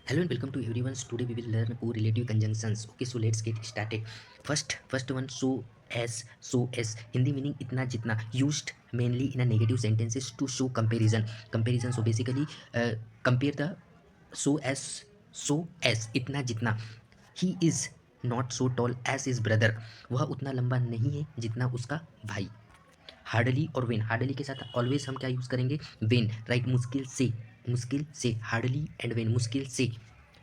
Hello and welcome to everyone. Today we will learn correlative conjunctions. Okay, so let's get started. First one, so as. Hindi meaning itna jitna, used mainly in a negative sentences to show comparison. Comparison. So basically, compare the so as itna jitna. He is not so tall as his brother. वह उतना लंबा नहीं है जितना उसका भाई. Hardly और when, hardly के साथ ऑलवेज हम क्या यूज करेंगे, वेन, राइट. मुश्किल से हार्डली एंड वेन, मुश्किल से.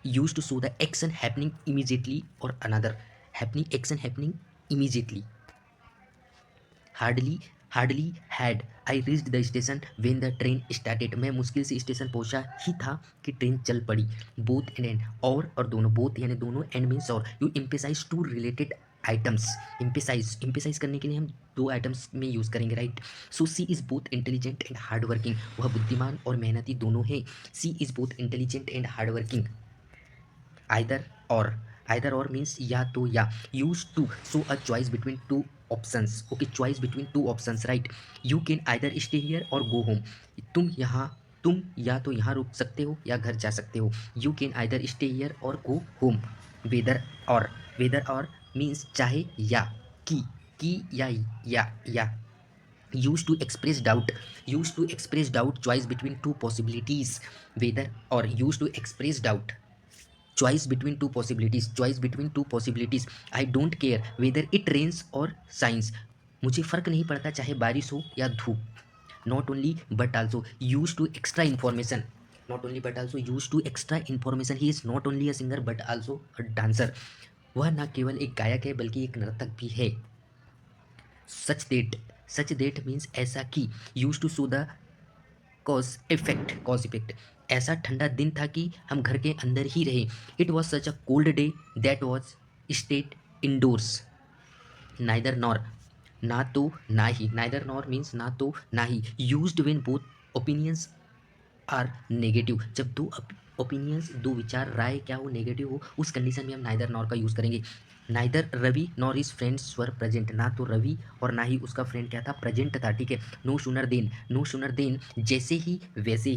Use to show the action happening immediately और another happening action happening immediately. Hardly hardly had I reached the station when the train started. मैं मुश्किल से स्टेशन पहुंचा ही था कि ट्रेन चल पड़ी. बोथ एंड और दोनों, बोथ यानी दोनों, एंड मीन्स और. You emphasize two related items. Emphasize करने के लिए हम दो आइटम्स में यूज करेंगे, right. So she is both intelligent and hard working. वह बुद्धिमान और मेहनती दोनों है. She is both intelligent and hard working. Either और, आइदर और मीन्स या तो या. Use to show a choice between two options. Okay, choice between two options, right. You can either stay here और गो होम. तुम या तो यहाँ रुक सकते हो या घर जा सकते हो. You can either stay here और गो होम. वेदर और, वेदर और मीन्स चाहे या, की या. Used to express doubt. Used to express doubt, choice between two possibilities. Whether or, used to express doubt, choice between two possibilities. Choice between two possibilities. I don't care whether it rains or shines. मुझे फ़र्क नहीं पड़ता चाहे बारिश हो या धूप. Not only but also. Used to extra information. Not only but also, used to extra information. He is not only a singer but also a dancer. वह न केवल एक गायक है बल्कि एक नर्तक भी है. सच देट मीन्स ऐसा कि. Use to show the cause effect. ऐसा ठंडा दिन था कि हम घर के अंदर ही रहे. It was such a cold day that was stayed indoors. Neither nor, ना तो ना ही. नाइदर नॉर मीन्स ना तो ना ही. Used when both opinions are negative. जब दो ओपिनियंस, दो विचार, राय क्या हो, नेगेटिव हो, उस कंडीशन में हम नाइदर नॉर का यूज़ करेंगे. Neither Ravi nor his friends were present. ना तो रवि और ना ही उसका फ्रेंड क्या था, प्रेजेंट था, ठीक है. नो शुनर देन, जैसे ही वैसे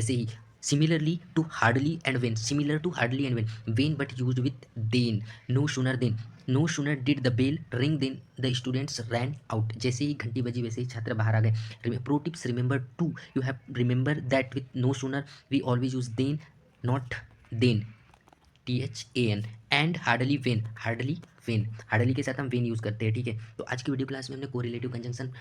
ही. Similarly to hardly and when. Similar to hardly and when but use with than. No sooner did the bell ring than the students ran out. जैसे ही घंटी बजी वैसे ही छात्र बाहर आ गए. Pro tips, remember to, you have remember that with no sooner we always use than, not then, THAN. And hardly when. Hardly के साथ हम वेन यूज़ करते हैं, ठीक है. तो आज की वीडियो क्लास में हमने कोरिलेटिव कंजंक्शन